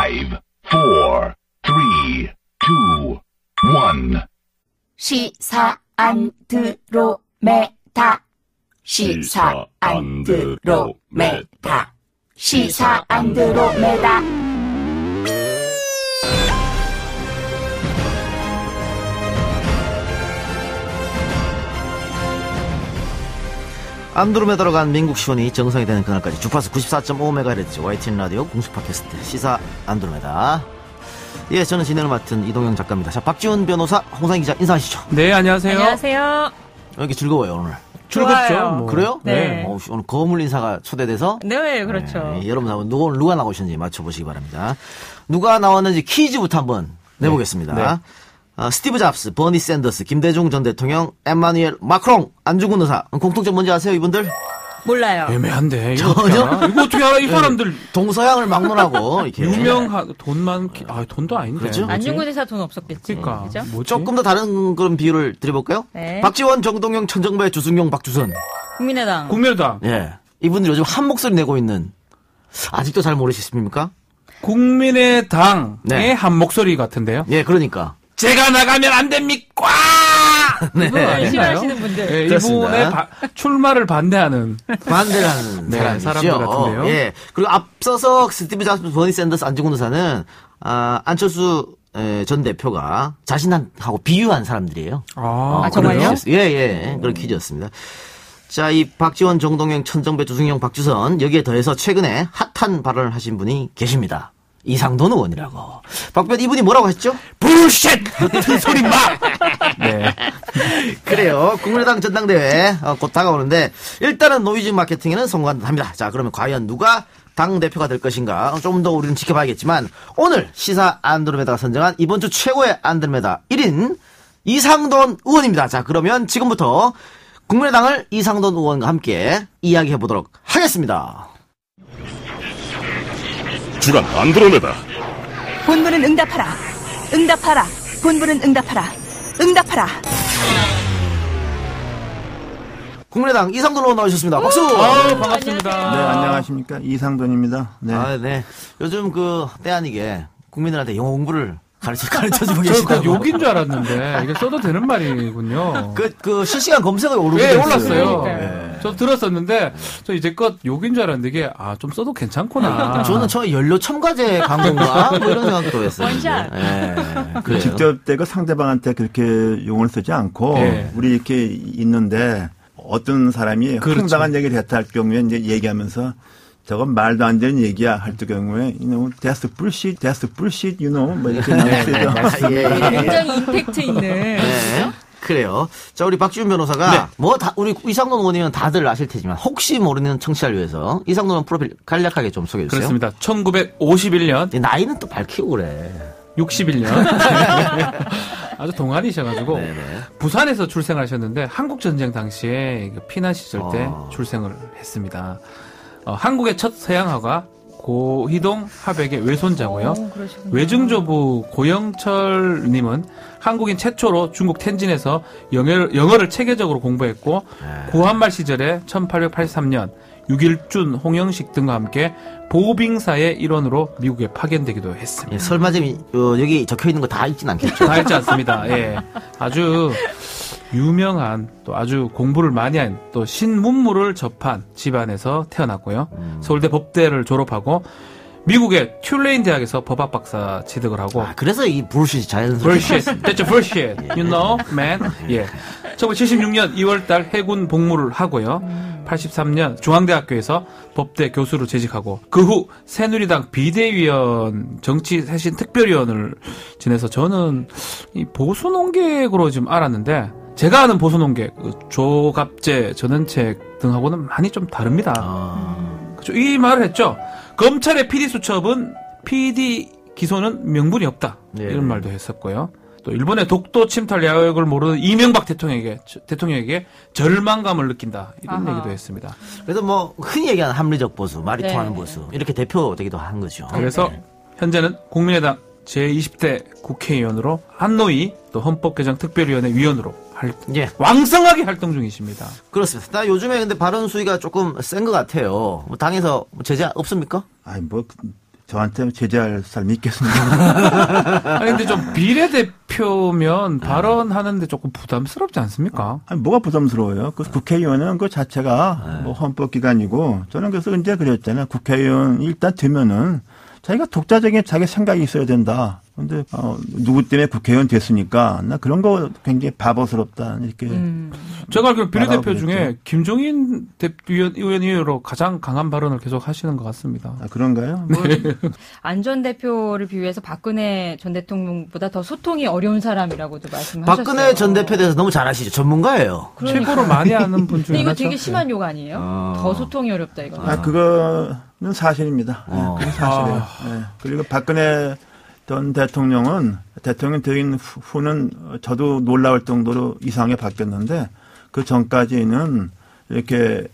5, 4, 3, 2, 1. 시사 안드로메다. 시사 안드로메다. 시사 안드로메다. 안드로메다로 간 민국 시원이 정상이 되는 그날까지 주파수 94.5MHz YTN 라디오 공식 팟캐스트 시사 안드로메다. 예, 저는 진행을 맡은 이동영 작가입니다. 자, 박지훈 변호사, 홍상희 기자 인사하시죠. 네, 안녕하세요. 안녕하세요. 이렇게 즐거워요 오늘. 즐겁죠. 뭐. 그래요? 네. 오늘 거물 인사가 초대돼서. 네, 그렇죠. 여러분 한번 누가 나오셨는지 맞춰보시기 바랍니다. 누가 나왔는지 퀴즈부터 한번 내보겠습니다. 네. 스티브 잡스, 버니 샌더스, 김대중 전 대통령, 에마누엘 마크롱, 안중근 의사. 공통점 뭔지 아세요, 이분들? 몰라요. 애매한데. 이거 어떻게 알아? 이거 어떻게 알아? 이 사람들. 동서양을 막론하고 이렇게 유명한 돈 많기. 돈도 아닌데. 그렇죠? 안중근 의사 돈 없었겠지. 그러니까. 그죠? 뭐지? 조금 더 다른 그런 비유를 드려볼까요? 네. 박지원, 정동영, 천정배, 주승용, 박주선. 국민의당. 국민의당. 예, 이분들 요즘 한 목소리 내고 있는. 아직도 잘 모르시십니까? 국민의당의 네. 한 목소리 같은데요. 예, 그러니까. 제가 나가면 안 됩니까? 네. 아닌가요? 싫어하시는 분들. 네, 그렇습니다. 이분의 출마를 반대하는 반대를 하는 네, 사람이죠. 사람들 같은데요. 예. 그리고 앞서서 스티브 잡스, 버니 샌더스, 안중근 의사는 안철수 전 대표가 자신하고 비유한 사람들이에요. 아, 정말요? 그래요? 예. 그런 퀴즈였습니다. 자, 이 박지원, 정동영, 천정배, 주승용, 박주선 여기에 더해서 최근에 핫한 발언을 하신 분이 계십니다. 이상돈 의원이라고. 박변 이분이 뭐라고 했죠? 불쉣! 같은 소리 마! 네. 그래요. 국민의당 전당대회 곧 다가오는데 일단은 노이즈 마케팅에는 성공합니다. 자, 그러면 과연 누가 당대표가 될 것인가 좀 더 우리는 지켜봐야겠지만 오늘 시사 안드로메다가 선정한 이번 주 최고의 안드로메다 1인 이상돈 의원입니다. 자, 그러면 지금부터 국민의당을 이상돈 의원과 함께 이야기해보도록 하겠습니다. 주간 안드로메다. 본부는 응답하라. 응답하라. 본부는 응답하라. 응답하라. 국민의당 이상돈 의원 나오셨습니다. 박수! 반갑습니다. 네, 안녕하십니까. 이상돈입니다. 네. 네. 요즘 때 아니게 국민들한테 영어 공부를 가르쳐주고 계시다고. 저 욕인 줄 알았는데 이게 써도 되는 말이군요. 실시간 검색어에 오르고 네, 있어요. 올랐어요. 네. 저 들었었는데 저 이제껏 욕인 줄 알았는데 이게 좀 써도 괜찮구나. 저는 연료 첨가제 광고인가 뭐 이런 생각도 했어요. 원샷. 그래요. 직접 내가 상대방한테 그렇게 용어를 쓰지 않고 네. 우리 이렇게 있는데 어떤 사람이 그렇죠. 황당한 얘기를 했다 할 경우에 이제 얘기하면서 저건 말도 안 되는 얘기야 할 경우에 that's bullshit, 뭐 이렇게 나오죠. 굉장히 임팩트 있는. 네. 그래요. 자, 우리 박지훈 변호사가 우리 이상돈 의원이면 다들 아실 테지만 혹시 모르는 청취자를 위해서 이상돈 의원 프로필 간략하게 좀 소개해 주세요. 그렇습니다. 1951년, 나이는 또 밝히고 그래. 61년. 아주 동안이셔가지고 부산에서 출생하셨는데 한국전쟁 당시에 피난 시절 때 출생을 했습니다. 한국의 첫 서양화가 고희동 하백의 외손자고요. 외증조부 고영철님은 한국인 최초로 중국 텐진에서 영어를 체계적으로 공부했고 고한말 시절에 1883년 6.1준 홍영식 등과 함께 보빙사의 일원으로 미국에 파견되기도 했습니다. 예, 설마 지금 여기 적혀 있는 거 다 읽진 않겠죠? 다 읽지 않습니다. 예. 아주 유명한 또 아주 공부를 많이 한 또 신문물을 접한 집안에서 태어났고요. 서울대 법대를 졸업하고 미국의 튤레인 대학에서 법학 박사 취득을 하고 그래서 이 불쉿이 자연스럽게 bullshit. That's bullshit. You know, man. 예. 1976년 2월달 해군 복무를 하고요. 83년 중앙대학교에서 법대 교수로 재직하고 그 후 새누리당 비대위원 정치쇄신 특별위원을 지내서 저는 이 보수논객으로 좀 알았는데 제가 아는 보수논객 조갑재 전원책 등하고는 많이 좀 다릅니다. 그렇죠. 이 말을 했죠. 검찰의 PD 수첩은 PD 기소는 명분이 없다. 이런 말도 했었고요. 또 일본의 독도 침탈 야욕을 모르는 이명박 대통령에게 절망감을 느낀다. 이런 얘기도 했습니다. 그래서 흔히 얘기하는 합리적 보수, 말이 네. 통하는 보수 이렇게 대표되기도 한 거죠. 그래서 현재는 국민의당 제20대 국회의원으로 한노위 또 헌법개정특별위원회 위원으로 왕성하게 활동 중이십니다. 그렇습니다. 나 요즘에 근데 발언 수위가 조금 센 것 같아요. 당에서 제재 없습니까? 저한테 제재할 사람이 있겠습니까? 아니 근데 좀 비례대표면 발언하는데 조금 부담스럽지 않습니까? 아니, 뭐가 부담스러워요? 그 국회의원은 그 자체가 뭐 헌법기관이고 저는 그래서 언제 그랬잖아요. 국회의원 일단 되면은 자기가 독자적인 자기 생각이 있어야 된다. 근데 누구 때문에 국회의원 됐으니까 나 그런 거 굉장히 바보스럽다 이렇게. 제가 알기로 비례대표 그랬죠. 중에 김종인 의원이로 가장 강한 발언을 계속 하시는 것 같습니다. 아, 그런가요? 뭐 안 전 대표를 비유해서 박근혜 전 대통령보다 더 소통이 어려운 사람이라고도 말씀하셨어요. 박근혜 전 대표에 대해서 너무 잘 아시죠? 전문가예요. 최고로 많이 아는 분 중에 근데 이거 하나죠. 되게 심한 욕 아니에요? 더 소통이 어렵다 이거. 그거는 사실입니다. 그건 사실이에요. 네. 그리고 박근혜 전 대통령은 대통령 되긴 후는 저도 놀라울 정도로 이상하게 바뀌었는데 그 전까지는 이렇게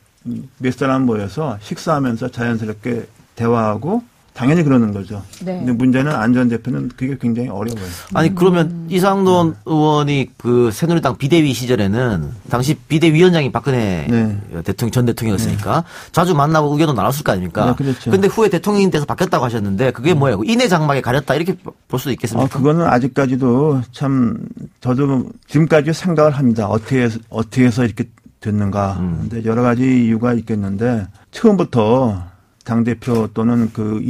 몇 사람 모여서 식사하면서 자연스럽게 대화하고 당연히 그러는 거죠. 네. 근데 문제는 안 전 대표는 그게 굉장히 어려워요. 아니 그러면 이상돈 의원이 그 새누리당 비대위 시절에는 당시 비대위원장이 박근혜 네. 전 대통령이었으니까 자주 만나고 의견도 나눴을 거 아닙니까? 네, 그렇죠. 근데 후에 대통령이 돼서 바뀌었다고 하셨는데 그게 뭐예요? 인해 장막에 가렸다 이렇게 볼 수도 있겠습니까? 그거는 아직까지도 참 저도 지금까지 생각을 합니다. 어떻게 해서 이렇게 됐는가. 근데 여러 가지 이유가 있겠는데 처음부터 당대표 또는 그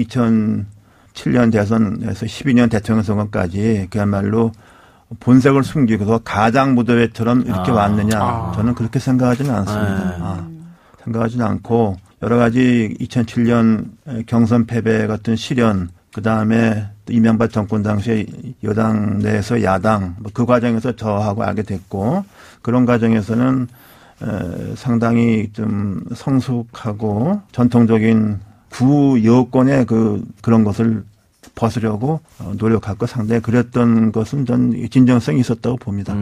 2007년 대선에서 12년 대통령 선거까지 그야말로 본색을 숨기고서 가장 무도회처럼 이렇게 왔느냐. 저는 그렇게 생각하지는 않습니다. 생각하지는 않고 여러 가지 2007년 경선 패배 같은 시련 그다음에 이명박 정권 당시에 여당 내에서 야당 그 과정에서 저하고 알게 됐고 그런 과정에서는 상당히 좀 성숙하고 전통적인 구 여권의 그런 것을 벗으려고 노력하고 상당히 그랬던 것은 전 진정성이 있었다고 봅니다.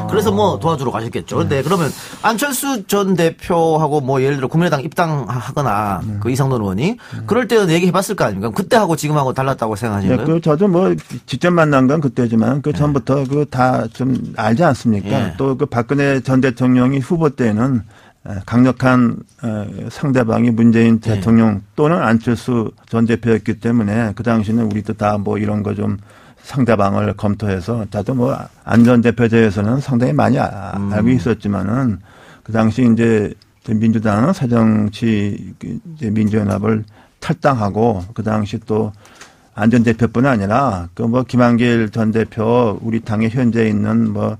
그래서 뭐 도와주러 가셨겠죠. 그런데 그러면 안철수 전 대표하고 뭐 예를 들어 국민의당 입당하거나 그 이상돈 의원이 그럴 때는 얘기해봤을 거 아닙니까? 그때하고 지금하고 달랐다고 생각하시는 네, 거예요? 저도 뭐 직접 만난 건 그때지만 그 전부터 그 다 좀 알지 않습니까? 예. 또 그 박근혜 전 대통령이 후보 때는 강력한 상대방이 문재인 대통령 또는 안철수 전 대표였기 때문에 그 당시는 우리도 다 뭐 이런 거 좀 상대방을 검토해서 저도 뭐 안 전 대표에 대해서는 상당히 많이 알고 있었지만은 그 당시 이제 민주당은 새정치 이제 민주연합을 탈당하고 그 당시 또 안 전 대표뿐 아니라 그 뭐 김한길 전 대표 우리 당에 현재 있는 뭐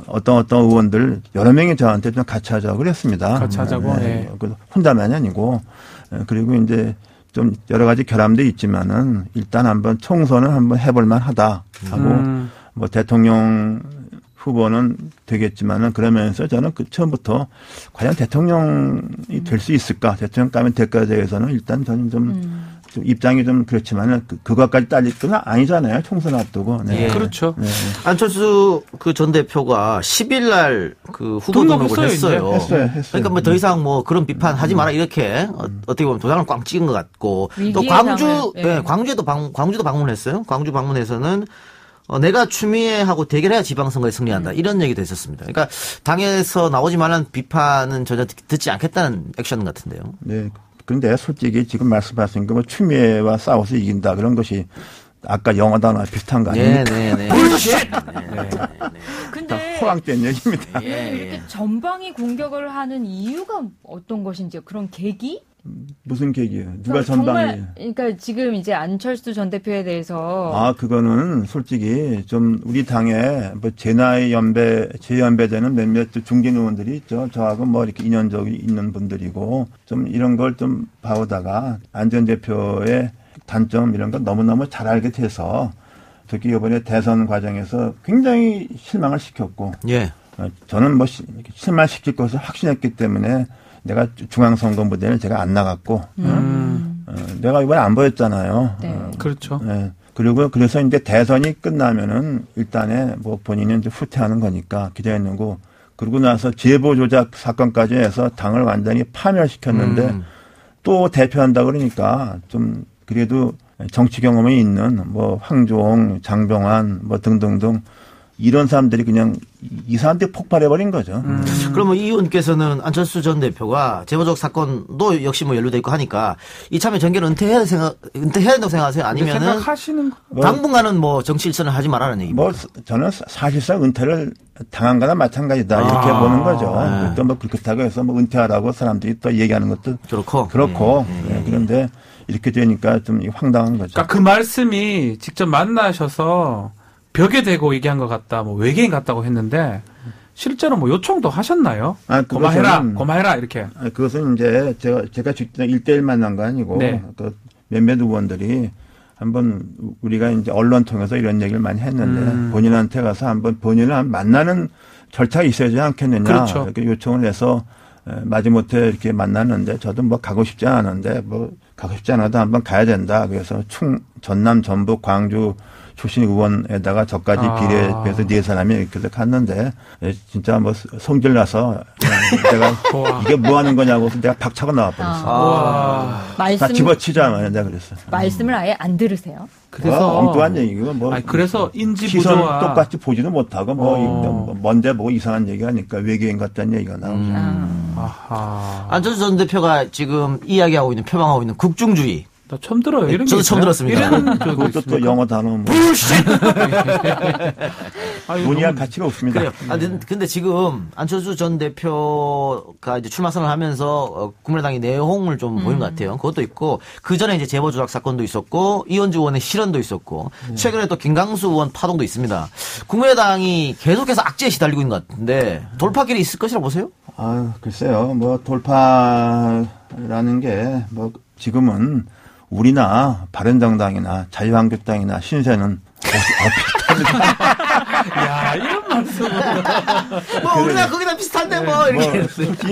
어떤 의원들 여러 명이 저한테 좀 같이 하자고 그랬습니다. 같이 하자고. 네. 혼자만이 아니고 그리고 이제 좀 여러 가지 결함도 있지만은 일단 한번 총선을 한번 해볼 만하다 하고 뭐 대통령 후보는 되겠지만은 그러면서 저는 그 처음부터 과연 대통령이 될 수 있을까 대통령감이 될까에 대해서는 일단 저는 좀 입장이 좀 그렇지만은 그것까지 따질 건 아니잖아요. 총선 앞두고. 네. 예. 그렇죠. 네. 안철수 그 전 대표가 10일 날 그 후보 등록을 했어요. 했어요. 그러니까 뭐 더 이상 뭐 그런 비판 하지 마라 이렇게 어떻게 보면 도장을 꽝 찍은 것 같고 또 위기의 광주 상을, 예. 네, 광주도 방문했어요. 광주 방문해서는 내가 추미애하고 대결해야 지방선거에 승리한다 이런 얘기도 했었습니다. 그러니까 당에서 나오지 말란 비판은 전혀 듣지 않겠다는 액션 같은데요. 네. 그런데 솔직히 지금 말씀하신 거 뭐 추미애와 싸워서 이긴다 그런 것이 아까 영어 단어와 비슷한 거 아닙니까? 네네네. 근데 호황된 얘기입니다. 이렇게 전방위 공격을 하는 이유가 어떤 것인지 그런 계기? 무슨 계기예요? 누가 정말, 전방위? 그러니까 지금 이제 안철수 전 대표에 대해서 그거는 솔직히 좀 우리 당에 뭐 제 나이 제 연배되는 몇몇 중진 의원들이 있죠. 저하고 뭐 이렇게 인연적이 있는 분들이고 좀 이런 걸 좀 봐오다가 안 전 대표의 단점 이런 거 너무너무 잘 알게 돼서 특히 이번에 대선 과정에서 굉장히 실망을 시켰고 예. 저는 뭐 실망시킬 것을 확신했기 때문에 내가 중앙선거 무대는 제가 안 나갔고 내가 이번에 안 보였잖아요. 네. 그렇죠. 네. 그리고 그래서 이제 대선이 끝나면은 일단에 뭐 본인은 이제 후퇴하는 거니까 기대했는 거. 그러고 나서 제보 조작 사건까지 해서 당을 완전히 파멸시켰는데 또 대표한다 그러니까 좀 그래도 정치 경험이 있는 뭐 황교안, 장병환 뭐 등등등 이런 사람들이 그냥 이 사람들이 폭발해버린 거죠. 그러면 이 의원께서는 안철수 전 대표가 재보적 사건도 역시 뭐 연루돼 있고 하니까 이참에 정계를 은퇴해야 된다고 생각하세요? 아니면은 생각하시는 거. 당분간은 뭐 정치 일선을 하지 말라는 얘기입니다. 뭐 저는 사실상 은퇴를 당한 거나 마찬가지다 이렇게 보는 거죠. 또 뭐 그렇다고 해서 뭐 은퇴하라고 사람들이 또 얘기하는 것도 그렇고 네, 그런데 이렇게 되니까 좀 황당한 거죠. 그러니까 그 말씀이 직접 만나셔서 벽에 대고 얘기한 것 같다, 뭐 외계인 같다고 했는데 실제로 뭐 요청도 하셨나요? 고마해라 이렇게. 그것은 이제 제가 직접 1대1 만난 거 아니고 네. 그 몇몇 의원들이 한번 우리가 이제 언론 통해서 이런 얘기를 많이 했는데 본인한테 가서 한번 본인을 만나는 절차가 있어야지 않겠느냐 그렇죠. 이렇게 요청을 해서 마지못해 이렇게 만났는데 저도 뭐 가고 싶지 않았는데 뭐 가고 싶지 않아도 한번 가야 된다. 그래서 전남, 전북, 광주 출신 의원에다가 저까지 비례해서 4사람이 이렇게 해서 갔는데 진짜 뭐 성질 나서 내가 이게 뭐 하는 거냐고 해서 내가 박차고 나와버렸어. 다 집어치자 내가 그랬어요. 말씀을 아예 안 들으세요? 그래서 엉뚱한 얘기고 뭐 그래서 인지 시선 부조화 똑같이 보지도 못하고 뭐 먼저 보고 이상한 얘기하니까 외계인 같다는 얘기가 나오죠. 아하. 안철수 전 대표가 지금 이야기하고 있는 표방하고 있는 국중주의. 나 처음 들어요. 이런 저도 게 처음 들었습니다. 이런 그것도 또 영어 단어 뭐 논의할 가치가 없습니다. 그래요. 근데 지금 안철수 전 대표가 이제 출마선을 하면서 국민의당이 내홍을 좀 보인 것 같아요. 그것도 있고 그 전에 이제 재보 조작 사건도 있었고 이현주 의원의 실언도 있었고 최근에 또 김강수 의원 파동도 있습니다. 국민의당이 계속해서 악재에 시달리고 있는 것 같은데 돌파길이 있을 것이라고 보세요? 글쎄요. 뭐 돌파라는 게 뭐 지금은 우리나 바른정당이나 자유한국당이나 신세는 야, 이런 말씀은. 뭐 우리가 거기다 비슷한데 뭐 이렇게.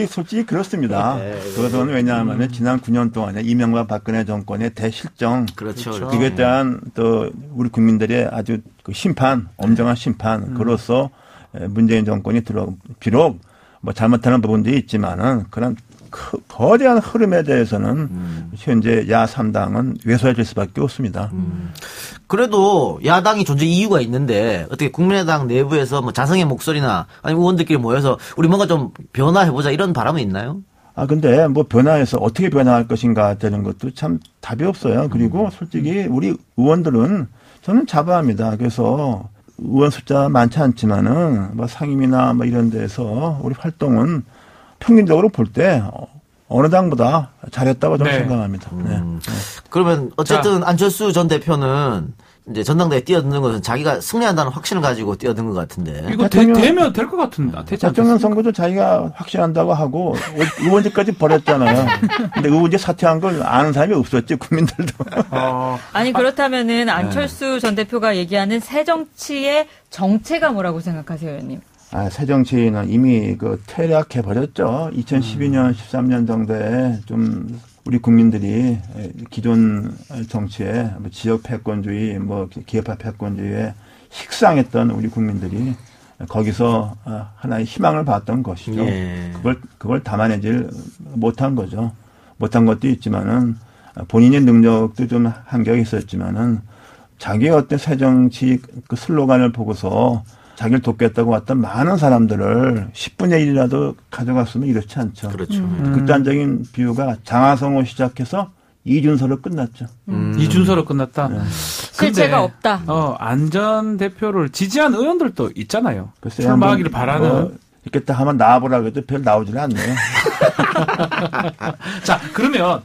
솔직히 그렇습니다. 그것은 왜냐하면 지난 9년 동안에 이명박 박근혜 정권의 대실정. 그렇죠. 그에 대한 또 우리 국민들의 아주 그 심판, 엄정한 심판. 그로서 문재인 정권이 비록 뭐 잘못하는 부분도 있지만은 그런 거대한 흐름에 대해서는 현재 야3당은 외소해질 수밖에 없습니다. 그래도 야당이 존재 이유가 있는데 어떻게 국민의당 내부에서 뭐 자성의 목소리나 아니면 의원들끼리 모여서 우리 뭔가 좀 변화해보자 이런 바람은 있나요? 근데 뭐 변화해서 어떻게 변화할 것인가 되는 것도 참 답이 없어요. 그리고 솔직히 우리 의원들은 저는 자부합니다. 그래서 의원 숫자 많지 않지만은 뭐 상임이나 뭐 이런 데서 우리 활동은 평균적으로 볼 때 어느 당보다 잘했다고 저는 생각합니다. 네. 그러면 어쨌든 안철수 전 대표는 이제 전당대회에 뛰어드는 것은 자기가 승리한다는 확신을 가지고 뛰어든 것 같은데. 이거 되면 될 것 같은데. 대통령 선거도 자기가 확신한다고 하고 의원직까지 버렸잖아요. 근데 의원직 사퇴한 걸 아는 사람이 없었지 국민들도. 아니 그렇다면은 안철수 전 대표가 얘기하는 새 정치의 정체가 뭐라고 생각하세요, 의원님? 새 정치는 이미 퇴락해 버렸죠. 2012년, 13년 정도에 좀 우리 국민들이 기존 정치에 뭐 지역 패권주의, 뭐 기업화 패권주의에 식상했던 우리 국민들이 거기서 하나의 희망을 봤던 것이죠. 예. 그걸 담아내질 못한 거죠. 못한 것도 있지만은 본인의 능력도 좀 한계가 있었지만은 자기의 어떤 새 정치 그 슬로건을 보고서 자기를 돕겠다고 왔던 많은 사람들을 10분의 1이라도 가져갔으면 이렇지 않죠. 그렇죠. 극단적인 비유가 장하성으로 시작해서 이준서로 끝났죠. 이준서로 끝났다. 네. 실체가 없다. 안 전 대표를 지지한 의원들도 있잖아요. 글쎄요, 출마하기를 바라는. 이렇게 딱 한번 나와보라고 해도 별 나오지는 않네요. 자, 그러면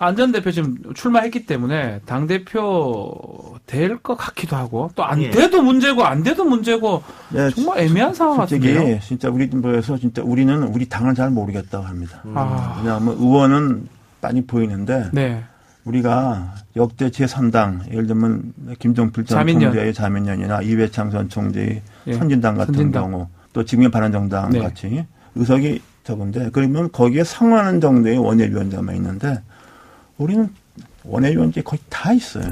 안 전 대표 지금 출마했기 때문에 당대표 될 것 같기도 하고 또 안 돼도 문제고 안 돼도 문제고 네, 정말 애매한 상황 같은데요. 솔직히 진짜 우리 뭐에서 진짜 우리 당을 잘 모르겠다고 합니다. 왜냐하면 의원은 많이 보이는데 네. 우리가 역대 제3당 예를 들면 김종필 전 총재의 자민련이나 이회창 전 총재의 선진당 같은 경우 또 지금의 바른정당 같이 의석이 적은데 그러면 거기에 상하는 정도의 원외위원장만 있는데 우리는 원외위원장이 거의 다 있어요.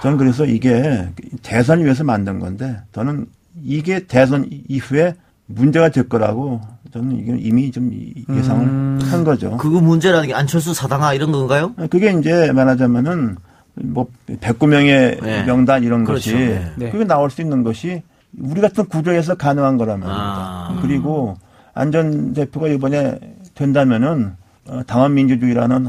저는 그래서 이게 대선을 위해서 만든 건데 저는 이게 대선 이후에 문제가 될 거라고 저는 이게 이미 좀 예상을 한 거죠. 그 문제라는 게 안철수 사당화 이런 건가요? 그게 이제 말하자면은 뭐 109명의 명단 이런 그렇죠. 것이 그게 나올 수 있는 것이 우리 같은 구조에서 가능한 거란 말입니다. 그리고 안 전 대표가 이번에 된다면은 당원 민주주의라는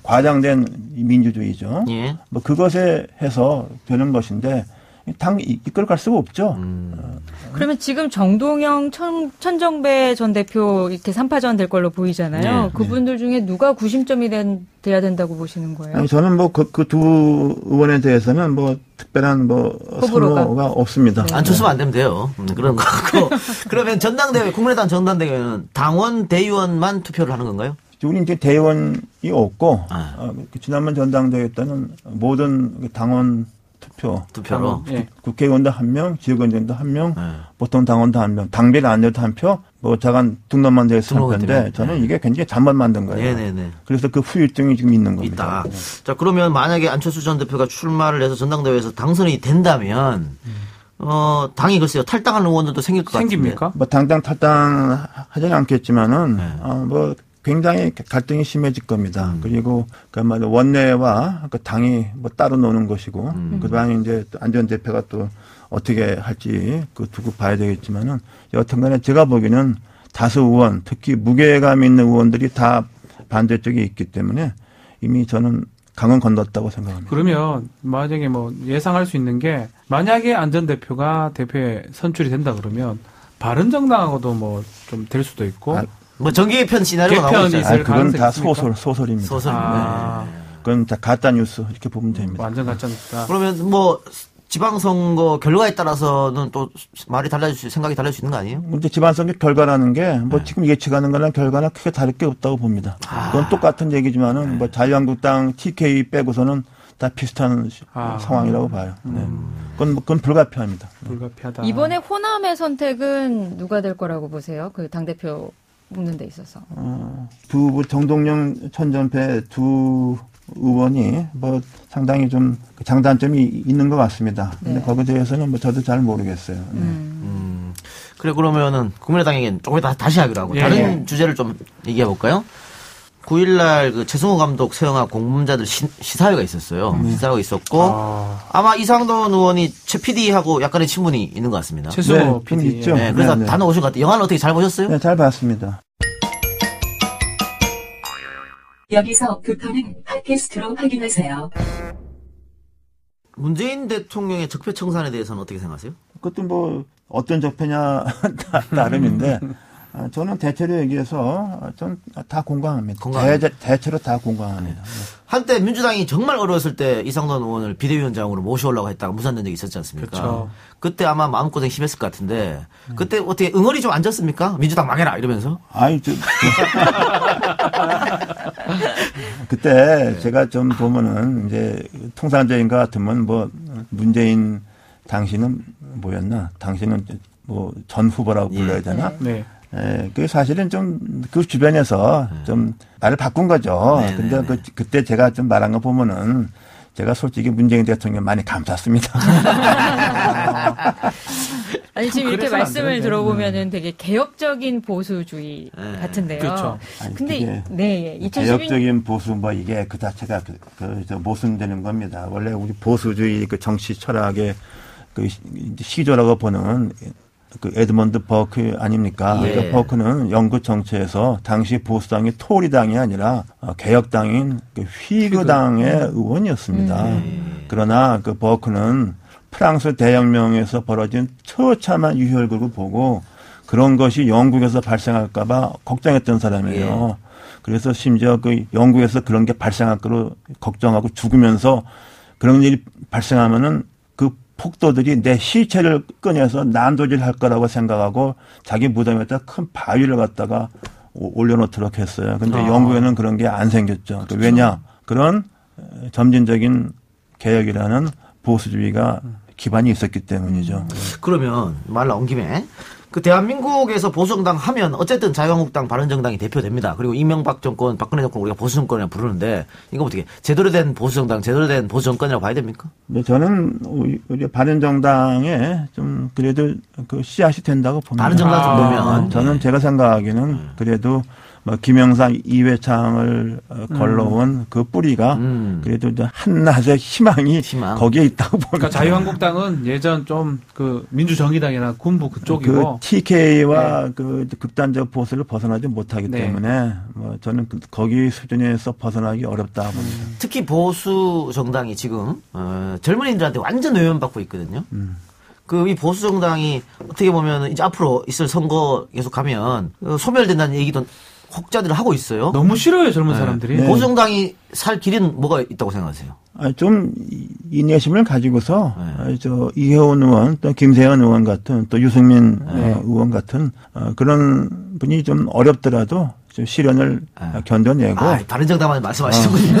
과장된 민주주의죠. 예. 뭐 그것에 해서 되는 것인데 당 이끌어갈 수가 없죠. 그러면 지금 정동영, 천정배 전 대표 이렇게 3파전 될 걸로 보이잖아요. 네, 그분들 중에 누가 구심점이 돼야 된다고 보시는 거예요? 아니, 저는 뭐 그 두 의원에 대해서는 뭐 특별한 뭐 호불호가? 선호가 없습니다. 안 쳤으면 안 되면 돼요. 그런 거 같고. 그러면 전당대회, 국민의당 전당대회는 당원, 대의원만 투표를 하는 건가요? 우리 이제 대의원이 없고 아. 지난번 전당대회 때는 모든 당원 투표로. 예. 국회의원도 1명, 지역위원장도 1명, 네. 보통 당원도 1명, 당비가 안 돼도 1표, 뭐 자간 등록만 돼서 등록이 3표인데 되면. 저는 이게 굉장히 잘못 만든 거예요. 네네네. 그래서 그 후유증이 지금 있는 겁니다. 있다. 자, 그러면 만약에 안철수 전 대표가 출마를 해서 전당대회에서 당선이 된다면, 당이 글쎄요, 탈당하는 의원들도 생길 것 같은데. 생깁니까? 뭐 당장 탈당하지는 않겠지만은 네. 뭐 굉장히 갈등이 심해질 겁니다. 그리고 그야말로 원내와 그 당이 뭐 따로 노는 것이고 그다음에 이제 안 전 대표가 또 어떻게 할지 그 두고 봐야 되겠지만은 여튼간에 제가 보기에는 다수 의원, 특히 무게감 있는 의원들이 다 반대쪽에 있기 때문에 이미 저는 강은 건넜다고 생각합니다. 그러면 만약에 뭐 예상할 수 있는 게 만약에 안 전 대표가 대표에 선출이 된다 그러면 바른정당하고도 뭐 좀 될 수도 있고 뭐 정계 개편 시나리오가 나오고 개편이 있잖아요. 있을 그건 가능성이 다 있습니까? 소설입니다. 소설입니다. 네. 그건 다 가짜 뉴스 이렇게 보면 됩니다. 완전 가짜니까. 그러면 뭐 지방선거 결과에 따라서는 또 말이 생각이 달라질 수 있는 거 아니에요? 문제 지방선거 결과라는 게 뭐 지금 예측하는 거랑 결과는 크게 다를 게 없다고 봅니다. 그건 똑같은 얘기지만은 뭐 자유한국당 TK 빼고서는 다 비슷한 상황이라고 봐요. 네. 그건 불가피합니다. 불가피하다. 이번에 호남의 선택은 누가 될 거라고 보세요? 그 당대표 뽑는 데 있어서. 정동영, 천전배 두 의원이 뭐 상당히 좀 장단점이 있는 것 같습니다. 근데 네. 거기에 대해서는 뭐 저도 잘 모르겠어요. 네. 그래, 그러면은 국민의당에겐 조금 이따 다시 하기로 하고 예, 다른 주제를 좀 얘기해 볼까요? 9일날 그 최승호 감독 세영학 공범자들 시사회가 있었어요. 시사회가 있었고 아마 이상돈 의원이 최 PD하고 약간의 친분이 있는 것 같습니다. 최승호 네, 좀 PD. 있죠. 네, 그래서 네, 네. 다녀오신 것 같아요. 영화는 어떻게 잘 보셨어요? 네, 잘 봤습니다. 여기서 부터는 팟캐스트로 확인하세요. 문재인 대통령의 적폐 청산에 대해서는 어떻게 생각하세요? 그것도 뭐 어떤 적폐냐 나름인데 저는 대체로 얘기해서 전 다 공감합니다. 대체로 다 공감합니다. 한때 민주당이 정말 어려웠을 때 이상돈 의원을 비대위원장으로 모셔오려고 했다가 무산된 적이 있었지 않습니까? 그렇죠. 그때 아마 마음고생 심했을 것 같은데 그때 어떻게 응어리 좀 앉았습니까? 민주당 망해라 이러면서? 아이, 그때 제가 좀 보면은 이제 통상적인 것 같으면 뭐 문재인 당신은 뭐였나? 당신은 뭐 전 후보라고 불러야 되나? 네. 예, 그 사실은 좀 그 주변에서 좀 말을 바꾼 거죠. 네, 근데 네, 그때 제가 좀 말한 거 보면은 제가 솔직히 문재인 대통령 많이 감쌌습니다. 아니 지금 이렇게 그래서는 안 말씀을 되는데. 들어보면은 되게 개혁적인 보수주의 네. 같은데요. 그렇죠. 아니, 근데 그게 네, 2012년 개혁적인 보수 뭐 이게 그 자체가 모순되는 겁니다. 원래 우리 보수주의 그 정치 철학의 그 시조라고 보는 그 에드먼드 버크 아닙니까? 예. 그 버크는 영국 정치에서 당시 보수당이 토리당이 아니라 개혁당인 그 휘그당의 의원이었습니다. 그러나 그 버크는 프랑스 대혁명에서 벌어진 처참한 유혈극을 보고 그런 것이 영국에서 발생할까봐 걱정했던 사람이에요. 그래서 심지어 그 영국에서 그런 게 발생할 거로 걱정하고 죽으면서 그런 일이 발생하면은 그 폭도들이 내 시체를 꺼내서 난도질 할 거라고 생각하고 자기 무덤에다 큰 바위를 갖다가 올려놓도록 했어요. 근데 영국에는 그런 게 안 생겼죠. 그렇죠. 왜냐? 그런 점진적인 개혁이라는 보수주의가 기반이 있었기 때문이죠. 그러면 말 나온 김에 그 대한민국에서 보수정당 하면 어쨌든 자유한국당 바른정당이 대표됩니다. 그리고 이명박 정권, 박근혜 정권 우리가 보수정권이라고 부르는데 이거 어떻게 제대로 된 보수정당, 제대로 된 보수정권이라고 봐야 됩니까? 네, 저는 우리 바른정당에 좀 그래도 그 씨앗이 된다고 봅니다. 바른정당 정도면 저는 제가 생각하기에는 그래도 뭐 김영삼, 이회창을 걸러온 그 뿌리가 그래도 이제 한낮의 희망이 거기에 있다고 봅니다. 그러니까 자유한국당은 예전 좀 그 민주정의당이나 군부 그쪽이고 그 TK와 그 극단적 보수를 벗어나지 못하기 때문에 뭐 저는 거기 수준에서 벗어나기 어렵다 봅니다. 특히 보수 정당이 지금 젊은이들한테 완전 외면받고 있거든요. 그 이 보수 정당이 어떻게 보면 이제 앞으로 있을 선거 계속 가면 소멸된다는 얘기도 혹자들 하고 있어요. 너무 싫어요 젊은 사람들이. 네. 보수 정당이 살 길은 뭐가 있다고 생각하세요? 좀 인내심을 가지고서 저 이혜원 의원 또 김세현 의원 같은 또 유승민 의원 같은 그런 분이 좀 어렵더라도 좀 시련을 견뎌내고 바른정당만 말씀하시는군요.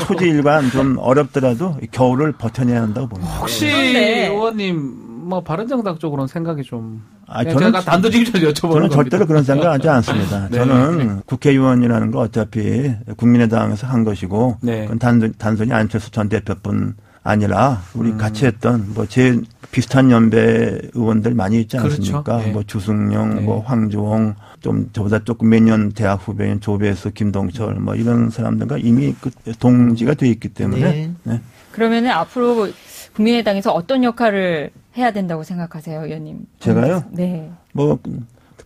초지일관 좀 어렵더라도 겨울을 버텨내야 한다고 봅니다. 혹시 의원님 뭐 바른정당 쪽으로는 생각이 좀 제가 단도직입적으로 여쭤보는 저는 겁니다. 절대로 그런 생각하지 않습니다. 네. 저는 국회의원이라는 거 어차피 국민의당에서 한 것이고 네. 그건 단순히 안철수 전 대표뿐 아니라 우리 같이 했던 뭐 제 비슷한 연배 의원들 많이 있지 않습니까? 그렇죠. 네. 뭐 주승용, 뭐 황주홍, 좀 저보다 조금 몇 년 대학 후배인 조배수, 김동철 뭐 이런 사람들과 이미 그 동지가 돼 있기 때문에. 네. 그러면은 앞으로 국민의당에서 어떤 역할을 해야 된다고 생각하세요, 의원님? 제가요? 네. 뭐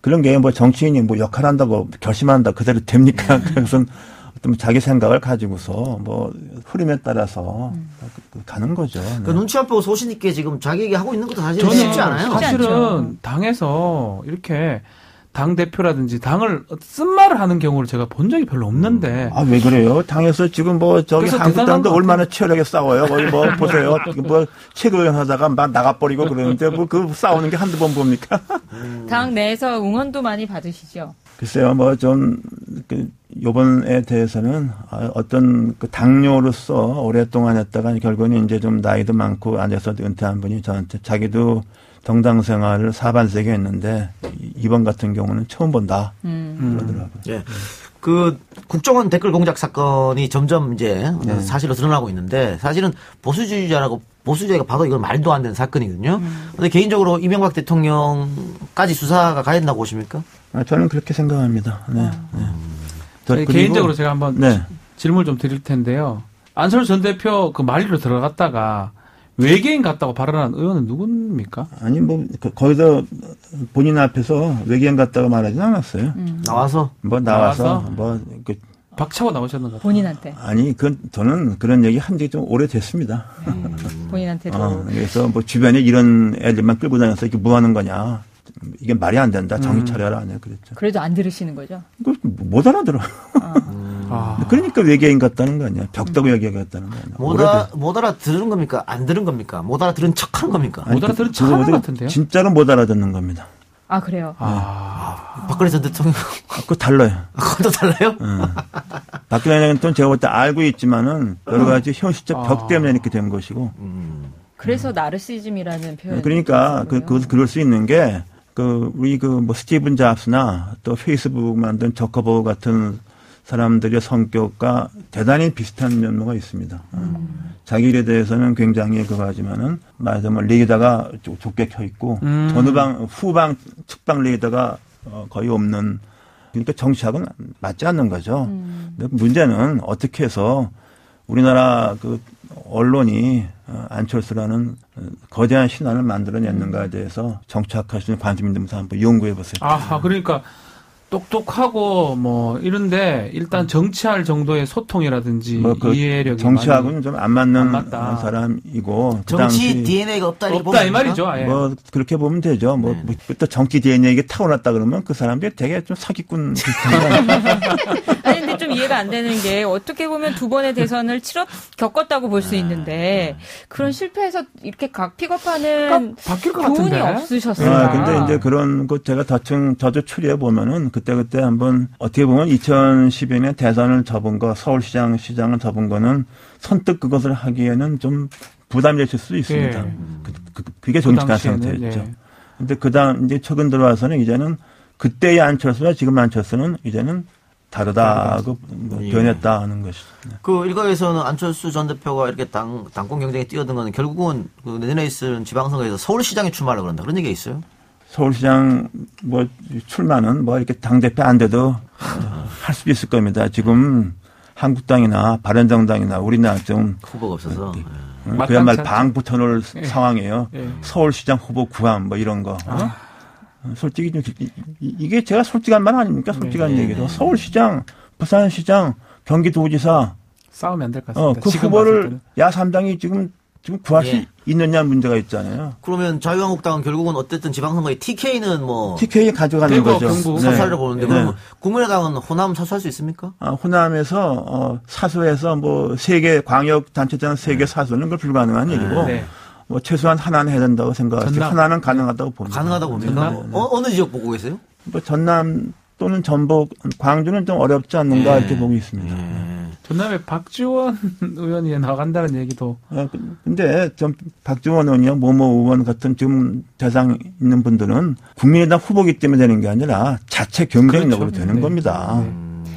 그런 게 뭐 정치인이 뭐 역할한다고 결심한다 그대로 됩니까? 그래서 어떤 자기 생각을 가지고서 뭐 흐름에 따라서 가는 거죠. 네. 그 눈치 안 보고 소신 있게 지금 자기에게 하고 있는 것도 사실 저는 쉽지 않아요. 사실은 당에서 이렇게 당 대표라든지 당을 쓴말을 하는 경우를 제가 본 적이 별로 없는데. 아, 왜 그래요? 당에서 지금 뭐 저기 그래서 한국당도 얼마나 치열하게 싸워요. 거기 뭐 보세요. 뭐 최고위원 하다가 막 나가버리고 그러는데 뭐 그 싸우는 게 한두 번 봅니까? 당 내에서 응원도 많이 받으시죠? 글쎄요, 뭐 좀 그 요번에 대해서는 어떤 그 당뇨로서 오랫동안 했다가 결국은 이제 좀 나이도 많고 앉아서 은퇴한 분이 저한테 자기도 정당 생활을 사반세기 했는데 이번 같은 경우는 처음 본다 그러더라고요. 예. 그 국정원 댓글 공작 사건이 점점 이제 사실로 드러나고 있는데 사실은 보수주의자가 봐도 이건 말도 안 되는 사건이거든요. 근데 개인적으로 이명박 대통령까지 수사가 가야 된다고 보십니까? 저는 그렇게 생각합니다. 네. 개인적으로 제가 한번 네. 질문을 좀 드릴 텐데요. 안철수 전 대표 그 말리로 들어갔다가 외계인 같다고 발언한 의원은 누굽니까? 아니 뭐 거기서 본인 앞에서 외계인 같다고 말하진 않았어요. 나와서 나와서 박차고 나오셨는 것 같아요. 본인한테. 아니 저는 그런 얘기 한 지 좀 오래됐습니다. 본인한테도. 그래서 뭐 주변에 이런 애들만 끌고 다녀서 이렇게 뭐 하는 거냐. 이게 말이 안 된다. 정신 차려라. 네, 그랬죠. 그래도 안 들으시는 거죠? 못 알아들어. 그러니까 외계인 같다는 거 아니야. 벽다구 얘기하겠다는 거 아니야. 못 알아들은 겁니까? 안 들은 겁니까? 못 알아들은 척한 겁니까? 못 알아들은 척하는 것 같은데요? 진짜로 못 알아듣는 겁니다. 아, 그래요? 박근혜 전 대통령. 그거 달라요. 그것도 달라요? 박근혜 대통령 제가 볼 때 알고 있지만은 여러 가지 현실적 벽 때문에 이렇게 된 것이고. 그래서 나르시즘이라는 표현. 그러니까 그럴 수 있는 게 우리 뭐 스티븐 잡스나 또 페이스북 만든 저커버그 같은 사람들의 성격과 대단히 비슷한 면모가 있습니다. 자기 일에 대해서는 굉장히 그거하지만은 말하자면 레이더가 좁게 켜 있고 후방 측방 레이더가 거의 없는 그러니까 정치하고는 맞지 않는 거죠. 근데 문제는 어떻게 해서 우리나라 그 언론이 안철수라는 거대한 신화를 만들어냈는가에 대해서 정치학하시는 관심 있는 분들 한번 연구해 보세요. 그러니까 똑똑하고 뭐 이런데 일단 정치할 정도의 소통이라든지 이해력이 정치하고는 좀 안 맞는 사람이고 정치 DNA가 없다 이 말이죠. 아예. 뭐 그렇게 보면 되죠. 또 정치 DNA가 타고났다 그러면 그 사람들이 되게 좀 사기꾼 비슷한 아니 근데 좀 이해가 안 되는 게 어떻게 보면 두 번의 대선을 겪었다고 볼 수 있는데 그런 실패해서 이렇게 픽업하는 바뀔 것 교훈이 같은데. 없으셨어요. 근데 이제 그런 것 제가 저도 추리해 보면은 그때 한번 어떻게 보면 2012년 대선을 접은 거 서울시장을 접은 거는 선뜻 그것을 하기에는 좀 부담이 되실 수 있습니다. 그게 정직한 상태였죠. 근데 그다음 이제 최근 들어와서는 이제는 그때의 안철수와 지금 안철수는 이제는 다르다고 변했다 하는 것이죠. 그 일각에서는 안철수 전 대표가 이렇게 당권 경쟁에 뛰어든 거는 결국은 그 내년에 있을 지방선거에서 서울시장에 출마하려고 그런다. 그런 얘기가 있어요? 서울시장 뭐 출마는 뭐 이렇게 당대표 안 돼도 할 수도 있을 겁니다. 지금 한국당이나 바른정당이나 우리나라 좀 후보가 없어서. 그야말로 방부터놀 상황이에요. 예. 서울시장 후보 구함 뭐 이런 거. 솔직히 좀 이게 제가 솔직한 말 아닙니까? 솔직한 얘기로 서울시장, 부산시장, 경기도지사 싸우면 안 될 것 같습니다. 그 지금 후보를 봤을 때는. 야3당이 지금 구할 수 예. 있느냐 문제가 있잖아요. 그러면 자유한국당은 결국은 어쨌든 지방선거에 TK는 뭐 TK 가져가는 대구, 거죠. 경북. 사수하려 보는데 네. 그러면 국민의당은 호남 사수할 수 있습니까? 호남에서 사수해서 뭐 3개 광역단체장 3개 사수는 그걸 불가능한 얘기고 네. 뭐 최소한 하나는 해야 된다고 생각하죠. 전남. 하나는 가능하다고 봅니다. 가능하다고 봅니까? 전남? 어느 지역 보고 계세요? 뭐 전남 또는 전북, 광주는 좀 어렵지 않는가 이렇게 보고 있습니다. 전남에 박지원 의원이 나간다는 얘기도. 근데 좀 박지원 의원이요, 모모 의원 같은 지금 대상 있는 분들은 국민의당 후보기 때문에 되는 게 아니라 자체 경쟁력으로 그렇죠. 되는 네. 겁니다.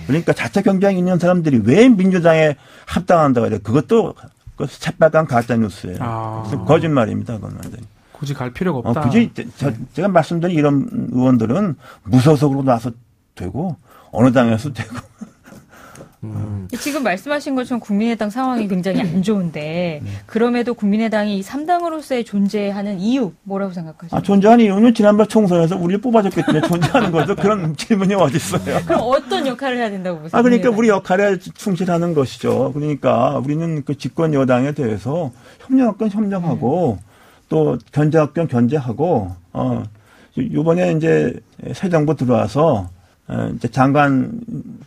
그러니까 자체 경쟁이 있는 사람들이 왜 민주당에 합당한다고 해야 돼? 그것도 새빨간 가짜 뉴스예요. 거짓말입니다. 그건 완전히. 굳이 갈 필요가 없다. 굳이 제가 말씀드린 이런 의원들은 무소속으로 나서 되고 어느 당에서 되고. 지금 말씀하신 것처럼 국민의당 상황이 굉장히 안 좋은데 그럼에도 국민의당이 이 3당으로서의 존재하는 이유 뭐라고 생각하세요? 존재하는 이유는 지난번 총선에서 우리를 뽑아줬기 때문에 존재하는 거죠. 그런 질문이 어디 있어요? 그럼 어떤 역할을 해야 된다고 보세요? 그러니까 국민의당이? 우리 역할에 충실하는 것이죠. 그러니까 우리는 그 집권 여당에 대해서 협력할 건 협력하고 또 견제할 건 견제하고 이번에 이제 새 정부 들어와서 이제 장관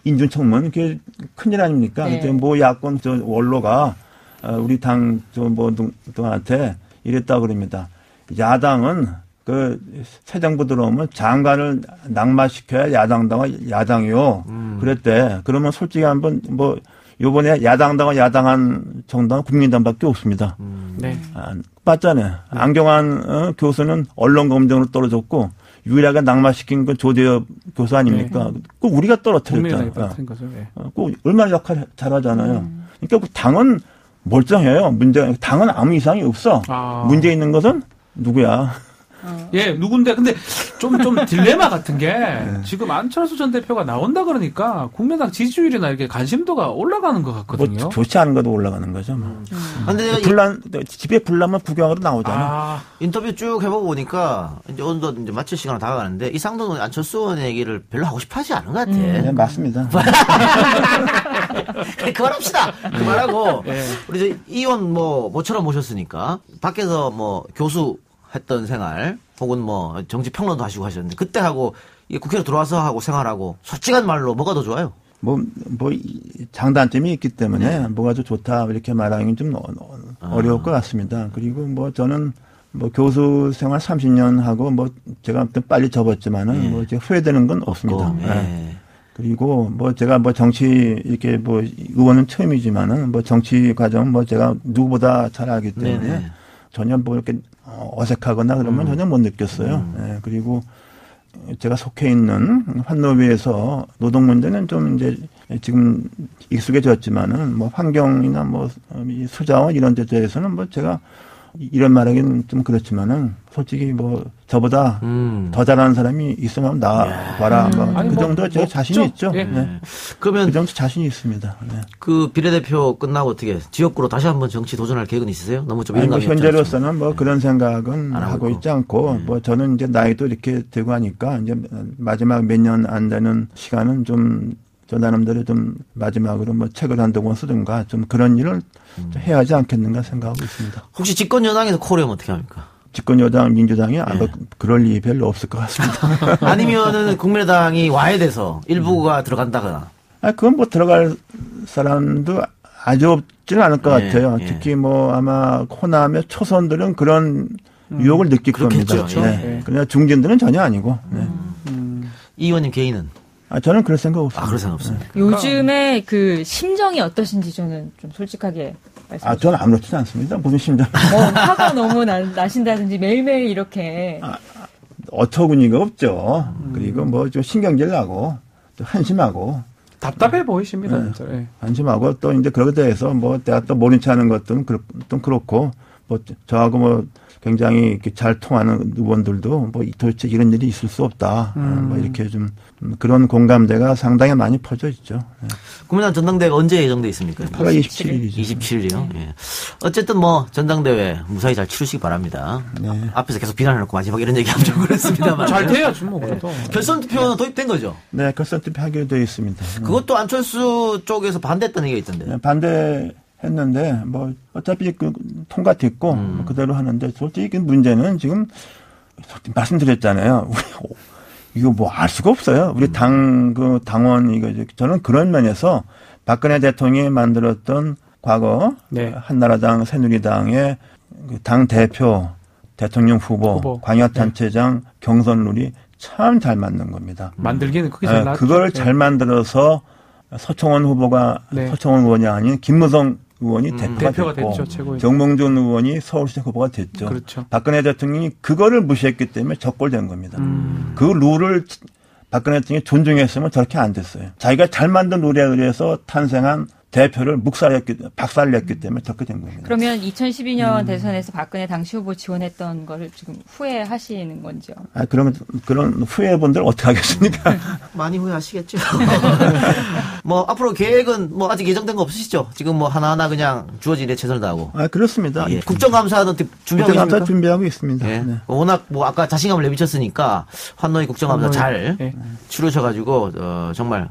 인준 청문 그게 큰일 아닙니까? 네. 그때 뭐 야권 원로가 우리 당 동한테 이랬다 그럽니다. 야당은 그 새 정부 들어오면 장관을 낙마시켜야 야당이요. 그랬대. 그러면 솔직히 한번 뭐 요번에 야당당은 야당한 정당은 국민당밖에 없습니다. 네. 맞잖아요. 안경환 교수는 언론 검증으로 떨어졌고 유일하게 낙마시킨 건 조대엽 교수 아닙니까? 그 우리가 떨어뜨렸잖아요. 국민의당이 떨어뜨린 거죠. 네. 그 얼마나 역할 잘하잖아요. 그러니까 당은 멀쩡해요. 당은 아무 이상이 없어. 문제 있는 것은 누구야? 예, 누군데, 근데 좀 딜레마 같은 게 지금 안철수 전 대표가 나온다 그러니까 국민의당 지지율이나 이렇게 관심도가 올라가는 것 같거든요. 뭐 좋지 않은 것도 올라가는 거죠. 뭐. 근데 내가 집에 불나면 구경하러 나오잖아. 인터뷰 쭉 해보고 보니까 이제 어느덧 이제 마칠 시간을 다가가는데 이상돈 안철수 의원의 얘기를 별로 하고 싶어하지 않은 것 같아. 네, 맞습니다. 그만합시다. 그만하고 우리 저 이 의원 뭐 모처럼 모셨으니까 밖에서 뭐 교수 했던 생활 혹은 뭐 정치 평론도 하시고 하셨는데 그때 하고 국회로 들어와서 하고 생활하고 솔직한 말로 뭐가 더 좋아요? 장단점이 있기 때문에 뭐가 더 좋다 이렇게 말하기는 좀 어려울 것 같습니다. 그리고 뭐 저는 뭐 교수 생활 30년 하고 뭐 제가 아무튼 빨리 접었지만은 뭐 이제 후회되는 건 없습니다. 그리고 뭐 제가 뭐 정치 이렇게 뭐 의원은 처음이지만은 뭐 정치 과정 뭐 제가 누구보다 잘 알기 때문에 전혀 뭐 이렇게 어색하거나 그러면 전혀 못 느꼈어요. 네, 그리고 제가 속해 있는 환노위에서 노동 문제는 좀 이제 지금 익숙해졌지만은 뭐 환경이나 뭐 수자원 이런 데 대해서는 뭐 제가 이런 말하기는 좀 그렇지만은 솔직히 뭐 저보다 더 잘하는 사람이 있으면 나와봐라. 그 정도 제가 자신이 있죠. 예. 네. 그러면 그 정도 자신이 있습니다. 네. 그 비례대표 끝나고 어떻게 지역구로 다시 한번 정치 도전할 계획은 있으세요? 너무 좀 뭐 현재로서는 뭐 그런 생각은 안 하고 있고. 있지 않고 뭐 저는 이제 나이도 이렇게 되고 하니까 이제 마지막 몇 년 안 되는 시간은 좀 저 나름대로 좀 마지막으로 뭐 책을 한두 권 쓰든가 좀 그런 일을 좀 해야 하지 않겠는가 생각하고 있습니다. 혹시 집권 여당에서 콜하면 어떻게 합니까? 집권 여당 민주당이 아마 그럴 일이 별로 없을 것 같습니다. 아니면은 국민의당이 와해돼서 일부가 들어간다거나. 그건 뭐 들어갈 사람도 아주 없지는 않을 것 같아요. 특히 뭐 아마 호남의 초선들은 그런 유혹을 느낄 겁니다. 그렇겠죠. 그러나 중진들은 전혀 아니고. 이 의원님 개인은? 저는 그럴 생각 없습니다. 그럴 생각 없습니다. 요즘에 그 심정이 어떠신지 저는 좀 솔직하게 말씀해 주세요. 저는 아무렇지는 않습니다. 무슨 심정. 화가 너무 나신다든지 매일매일 이렇게. 어처구니가 없죠. 그리고 뭐 좀 신경질 나고 또 한심하고. 답답해 보이십니다. 한심하고 또 이제 그러게 대해서 뭐 내가 또 모른 체 하는 것도 좀 그렇고 뭐 저하고 뭐 굉장히 이렇게 잘 통하는 의원들도 뭐 도대체 이런 일이 있을 수 없다. 뭐 이렇게 좀 그런 공감대가 상당히 많이 퍼져 있죠. 네. 국민의당 전당대회가 언제 예정돼 있습니까? 8월 27일이죠. 27일이요. 예. 어쨌든 뭐 전당대회 무사히 잘 치르시기 바랍니다. 네. 앞에서 계속 비난해놓고 마지막에 이런 얘기하면 좀 그렇습니다만. 잘 돼야지 뭐 그래도. 결선 투표는 도입된 거죠? 네, 결선 투표하기로 되어 있습니다. 그것도 안철수 쪽에서 반대했다는 얘기가 있던데. 네, 반대했는데 뭐 어차피 그 통과됐고 뭐 그대로 하는데 솔직히 그 문제는 지금 말씀드렸잖아요. 이거 뭐 알 수가 없어요. 우리 당원 이거 저는 그런 면에서 박근혜 대통령이 만들었던 과거 네. 한나라당, 새누리당의 당 대표, 대통령 후보. 광역단체장 경선 룰이 참 잘 맞는 겁니다. 만들기는 그게 잘 나왔죠. 그걸 잘 만들어서 서청원 후보가 서청원 의원이 아닌 김무성 의원이 대표가 됐고 됐죠, 최고위원. 정몽준 의원이 서울시장 후보가 됐죠. 그렇죠. 박근혜 대통령이 그거를 무시했기 때문에 적골된 겁니다. 그 룰을 박근혜 대통령이 존중했으면 저렇게 안 됐어요. 자기가 잘 만든 룰에 의해서 탄생한 대표를 박살냈기 때문에 저렇게 된 겁니다. 그러면 2012년 대선에서 박근혜 당시 후보 지원했던 거를 지금 후회하시는 건지요? 그러면 그런 후회분들 어떻게 하겠습니까? 많이 후회하시겠죠. 뭐 앞으로 계획은 뭐 아직 예정된 거 없으시죠? 지금 뭐 하나하나 그냥 주어진 일에 최선을 다하고. 그렇습니다. 예. 국정감사는 준비하고 국정감사 있습니까? 준비하고 있습니다. 예. 네. 워낙 뭐 아까 자신감을 내비쳤으니까 환노위 국정감사 잘 예. 치르셔가지고 정말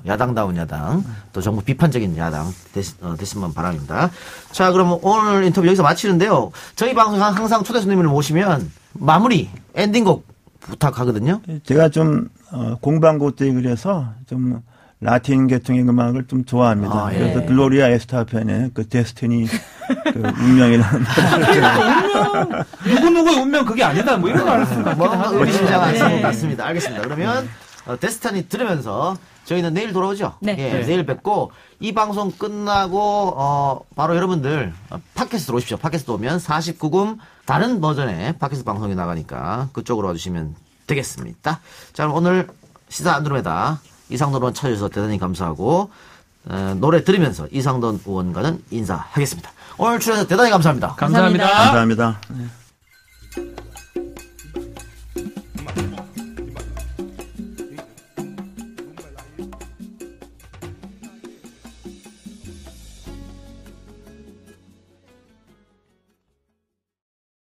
야당다운 야당 또 정부 비판적인 야당 됐으면 바랍니다. 자, 그럼 오늘 인터뷰 여기서 마치는데요. 저희 방송 항상 초대 손님을 모시면 마무리 엔딩곡 부탁하거든요. 제가 좀 공부한 때 그래서 좀 라틴 계통의 음악을 좀 좋아합니다. 아, 예. 그래서 글로리아 에스타펜의 그 데스티니 그 운명이라는 누구누구의 운명 그게 아니다. 뭐 이런 거 알 수 뭐 같긴 하고. 의미심장한 것 같습니다. 알겠습니다. 그러면 데스티니 들으면서 저희는 내일 돌아오죠. 네. 예, 내일 뵙고 이 방송 끝나고 바로 여러분들 팟캐스트로 오십시오. 팟캐스트 오면 49금 다른 버전의 팟캐스트 방송이 나가니까 그쪽으로 와주시면 되겠습니다. 자, 그럼 오늘 시사 안드로메다 이상돈 의원 찾아주셔서 대단히 감사하고 노래 들으면서 이상돈 의원과는 인사하겠습니다. 오늘 출연해서 대단히 감사합니다. 감사합니다. 감사합니다. 네.